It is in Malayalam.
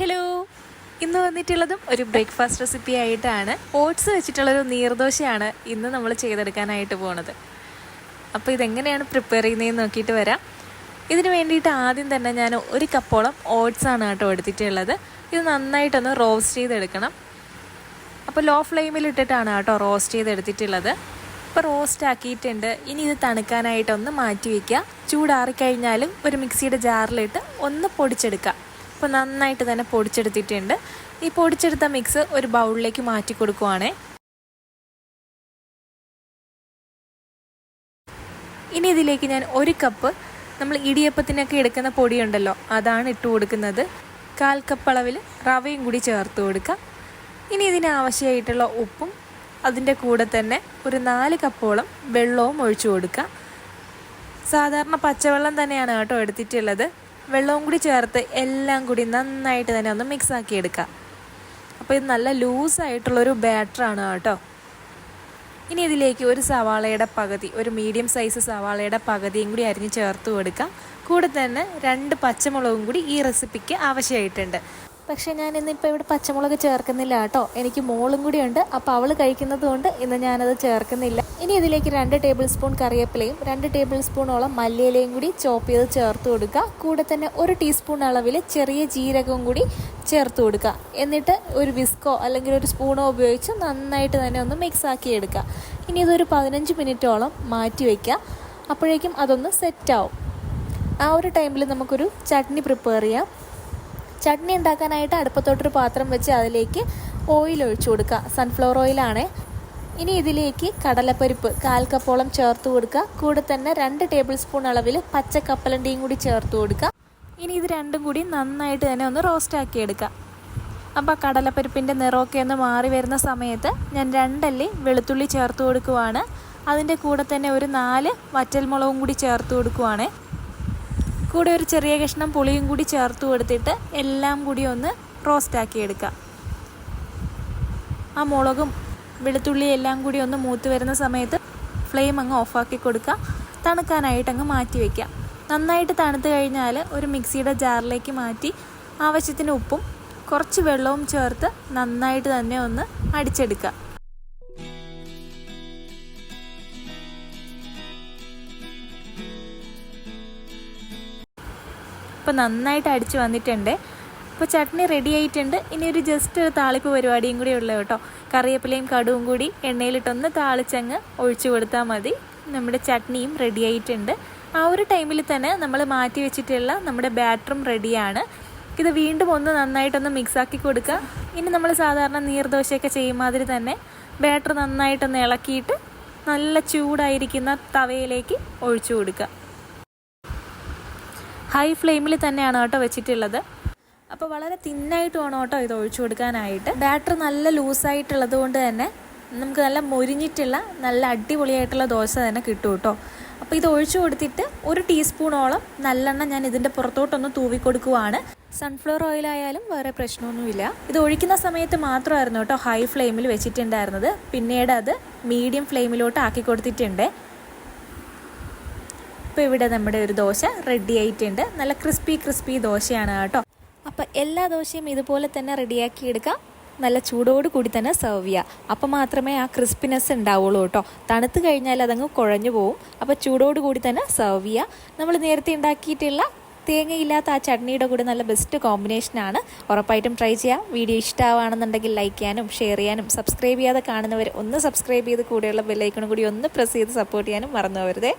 ഹലോ, ഇന്ന് വന്നിട്ടുള്ളതും ഒരു ബ്രേക്ക്ഫാസ്റ്റ് റെസിപ്പി ആയിട്ടാണ്. ഓട്സ് വെച്ചിട്ടുള്ളൊരു നീർദോശയാണ് ഇന്ന് നമ്മൾ ചെയ്തെടുക്കാനായിട്ട് പോണത്. അപ്പോൾ ഇതെങ്ങനെയാണ് പ്രിപ്പയർ ചെയ്യുന്നതെന്ന് നോക്കിയിട്ട് വരാം. ഇതിന് വേണ്ടിയിട്ട് ആദ്യം തന്നെ ഞാൻ ഒരു കപ്പോളം ഓട്സാണ് കേട്ടോ എടുത്തിട്ടുള്ളത്. ഇത് നന്നായിട്ടൊന്ന് റോസ്റ്റ് ചെയ്തെടുക്കണം. അപ്പോൾ ലോ ഫ്ലെയിമിലിട്ടിട്ടാണ് കേട്ടോ റോസ്റ്റ് ചെയ്തെടുത്തിട്ടുള്ളത്. ഇപ്പോൾ റോസ്റ്റ് ആക്കിയിട്ടുണ്ട്. ഇനി ഇത് തണുക്കാനായിട്ടൊന്ന് മാറ്റി വയ്ക്കുക. ചൂടാറിക്കഴിഞ്ഞാലും ഒരു മിക്സിയുടെ ജാറിലിട്ട് ഒന്ന് പൊടിച്ചെടുക്കുക. അപ്പോൾ നന്നായിട്ട് തന്നെ പൊടിച്ചെടുത്തിട്ടുണ്ട്. ഈ പൊടിച്ചെടുത്ത മിക്സ് ഒരു ബൗളിലേക്ക് മാറ്റി കൊടുക്കുവാണേ. ഇനി ഇതിലേക്ക് ഞാൻ ഒരു കപ്പ് നമ്മൾ ഇടിയപ്പത്തിനൊക്കെ എടുക്കുന്ന പൊടിയുണ്ടല്ലോ, അതാണ് ഇട്ട് കൊടുക്കുന്നത്. 1/4 കപ്പ് അളവിൽ റവയും കൂടി ചേർത്ത് കൊടുക്കാം. ഇനി ഇതിന് ആവശ്യമായിട്ടുള്ള ഉപ്പും അതിൻ്റെ കൂടെ തന്നെ ഒരു 4 കപ്പോളം വെള്ളവും ഒഴിച്ചു കൊടുക്കാം. സാധാരണ പച്ചവെള്ളം തന്നെയാണ് കേട്ടോ എടുത്തിട്ടുള്ളത്. വെള്ളവും കൂടി ചേർത്ത് എല്ലാം കൂടി നന്നായിട്ട് തന്നെ ഒന്ന് മിക്സ് ആക്കി എടുക്കാം. അപ്പോൾ ഇത് നല്ല ലൂസായിട്ടുള്ളൊരു ബാറ്ററാണ് കേട്ടോ. ഇനി ഇതിലേക്ക് ഒരു സവാളയുടെ പകുതി, ഒരു മീഡിയം സൈസ് സവാളയുടെ പകുതിയും കൂടി അരിഞ്ഞ് ചേർത്ത് കൊടുക്കാം. കൂടെ തന്നെ 2 പച്ചമുളകും കൂടി ഈ റെസിപ്പിക്ക് ആവശ്യമായിട്ടുണ്ട്. പക്ഷേ ഞാൻ ഇന്നിപ്പോൾ ഇവിടെ പച്ചമുളക് ചേർക്കുന്നില്ല കേട്ടോ. എനിക്ക് മോളും കൂടി ഉണ്ട്, അപ്പോൾ അവൾ കഴിക്കുന്നത് കൊണ്ട് ഇന്ന് ഞാനത് ചേർക്കുന്നില്ല. ഇനി ഇതിലേക്ക് 2 ടേബിൾ സ്പൂൺ കറിവേപ്പിലയും 2 ടേബിൾ സ്പൂണോളം മല്ലിയിലയും കൂടി ചോപ്പ് ചെയ്ത് ചേർത്ത് കൊടുക്കുക. കൂടെ തന്നെ 1 ടീസ്പൂൺ അളവിൽ ചെറിയ ജീരകവും കൂടി ചേർത്ത് കൊടുക്കുക. എന്നിട്ട് ഒരു വിസ്കോ അല്ലെങ്കിൽ ഒരു സ്പൂണോ ഉപയോഗിച്ച് നന്നായിട്ട് തന്നെ ഒന്ന് മിക്സ് ആക്കി എടുക്കുക. ഇനി ഇതൊരു 15 മിനിറ്റോളം മാറ്റി വയ്ക്കുക. അപ്പോഴേക്കും അതൊന്ന് സെറ്റാവും. ആ ഒരു ടൈമിൽ നമുക്കൊരു ചട്നി പ്രിപ്പയർ ചെയ്യാം. ചട്നി ഉണ്ടാക്കാനായിട്ട് അടുപ്പത്തോട്ടൊരു പാത്രം വെച്ച് അതിലേക്ക് ഓയിൽ ഒഴിച്ചു കൊടുക്കുക. സൺഫ്ലവർ ഓയിലാണ്. ഇനി ഇതിലേക്ക് കടലപ്പരിപ്പ് 1/4 കപ്പോളം ചേർത്ത് കൊടുക്കുക. കൂടെ തന്നെ 2 ടേബിൾ സ്പൂൺ അളവിൽ പച്ച കപ്പലണ്ടിയും കൂടി ചേർത്ത് കൊടുക്കുക. ഇനി ഇത് രണ്ടും കൂടി നന്നായിട്ട് തന്നെ ഒന്ന് റോസ്റ്റ് ആക്കി എടുക്കുക. അപ്പോൾ കടലപ്പരിപ്പിൻ്റെ നിറമൊക്കെ ഒന്ന് മാറി വരുന്ന സമയത്ത് ഞാൻ 2 അല്ലി വെളുത്തുള്ളി ചേർത്ത് കൊടുക്കുവാണ്. അതിൻ്റെ കൂടെ തന്നെ ഒരു 4 വറ്റൽമുളകും കൂടി ചേർത്ത് കൊടുക്കുവാണ്. കൂടെ ഒരു ചെറിയ കഷ്ണം പുളിയും കൂടി ചേർത്ത് കൊടുത്തിട്ട് എല്ലാം കൂടി ഒന്ന് റോസ്റ്റാക്കി എടുക്കുക. ആ മുളകും വെളുത്തുള്ളിയും എല്ലാം കൂടി ഒന്ന് മൂത്ത് വരുന്ന സമയത്ത് ഫ്ലെയിം അങ്ങ് ഓഫാക്കി കൊടുക്കുക. തണുക്കാനായിട്ട് അങ്ങ് മാറ്റി വയ്ക്കുക. നന്നായിട്ട് തണുത്ത് കഴിഞ്ഞാൽ ഒരു മിക്സിയുടെ ജാറിലേക്ക് മാറ്റി ആവശ്യത്തിന് ഉപ്പും കുറച്ച് വെള്ളവും ചേർത്ത് നന്നായിട്ട് തന്നെ ഒന്ന് അടിച്ചെടുക്കുക. ഇപ്പോൾ നന്നായിട്ട് അടിച്ച് വന്നിട്ടുണ്ട്. ഇപ്പോൾ ചട്നി റെഡി ആയിട്ടുണ്ട്. ഇനി ഒരു ജസ്റ്റ് ഒരു താളിപ്പ് പരിപാടിയും കൂടി ഉള്ളൂ കേട്ടോ. കറിവേപ്പിലയും കടുവും കൂടി എണ്ണയിലിട്ടൊന്ന് താളിച്ചങ്ങ് ഒഴിച്ചു കൊടുത്താൽ മതി. നമ്മുടെ ചട്നിയും റെഡി ആയിട്ടുണ്ട്. ആ ഒരു ടൈമിൽ തന്നെ നമ്മൾ മാറ്റി വെച്ചിട്ടുള്ള നമ്മുടെ ബാറ്ററും റെഡിയാണ്. ഇത് വീണ്ടും ഒന്ന് നന്നായിട്ടൊന്ന് മിക്സാക്കി കൊടുക്കുക. ഇനി നമ്മൾ സാധാരണ നീർദോശയൊക്കെ ചെയ്യും മാതിരി തന്നെ ബാറ്റർ നന്നായിട്ടൊന്ന് ഇളക്കിയിട്ട് നല്ല ചൂടായിരിക്കുന്ന തവയിലേക്ക് ഒഴിച്ചു കൊടുക്കുക. ഹൈ ഫ്ലെയിമിൽ തന്നെയാണ് കേട്ടോ വെച്ചിട്ടുള്ളത്. അപ്പോൾ വളരെ തിന്നായിട്ട് വേണം കേട്ടോ ഇത് ഒഴിച്ചു കൊടുക്കാനായിട്ട്. ബാറ്റർ നല്ല ലൂസായിട്ടുള്ളത് കൊണ്ട് തന്നെ നമുക്ക് നല്ല മൊരിഞ്ഞിട്ടുള്ള നല്ല അടിപൊളിയായിട്ടുള്ള ദോശ തന്നെ കിട്ടും കേട്ടോ. അപ്പോൾ ഇത് ഒഴിച്ചു കൊടുത്തിട്ട് 1 ടീസ്പൂണോളം നല്ലെണ്ണ ഞാൻ ഇതിൻ്റെ പുറത്തോട്ടൊന്ന് തൂവി കൊടുക്കുവാണ്. സൺഫ്ലവർ ഓയിലായാലും വേറെ പ്രശ്നമൊന്നുമില്ല. ഇത് ഒഴിക്കുന്ന സമയത്ത് മാത്രമായിരുന്നു കേട്ടോ ഹൈ ഫ്ലെയിമിൽ വെച്ചിട്ടുണ്ടായിരുന്നത്. പിന്നീട് അത് മീഡിയം ഫ്ലെയിമിലോട്ട് ആക്കി കൊടുത്തിട്ടുണ്ട്. അപ്പോൾ ഇവിടെ നമ്മുടെ ഒരു ദോശ റെഡി ആയിട്ടുണ്ട്. നല്ല ക്രിസ്പി ദോശയാണ് കേട്ടോ. അപ്പോൾ എല്ലാ ദോശയും ഇതുപോലെ തന്നെ റെഡിയാക്കി എടുക്കാം. നല്ല ചൂടോട് കൂടി തന്നെ സെർവ് ചെയ്യുക. അപ്പോൾ മാത്രമേ ആ ക്രിസ്പിനെസ് ഉണ്ടാവുള്ളൂ കേട്ടോ. തണുത്ത് കഴിഞ്ഞാൽ അതങ്ങ് കുഴഞ്ഞു പോവും. അപ്പോൾ ചൂടോട് കൂടി തന്നെ സെർവ് ചെയ്യുക. നമ്മൾ നേരത്തെ ഉണ്ടാക്കിയിട്ടുള്ള തേങ്ങയില്ലാത്ത ആ ചട്നിയുടെ കൂടെ നല്ല ബെസ്റ്റ് കോമ്പിനേഷനാണ്. ഉറപ്പായിട്ടും ട്രൈ ചെയ്യാം. വീഡിയോ ഇഷ്ടമാണെന്നുണ്ടെങ്കിൽ ലൈക്ക് ചെയ്യാനും ഷെയർ ചെയ്യാനും സബ്സ്ക്രൈബ് ചെയ്യാതെ കാണുന്നവർ ഒന്ന് സബ്സ്ക്രൈബ് ചെയ്ത് കൂടെയുള്ള ബെല്ലൈക്കണും കൂടി ഒന്ന് പ്രസ് ചെയ്ത് സപ്പോർട്ട് ചെയ്യാനും മറന്നു പോകരുതേ.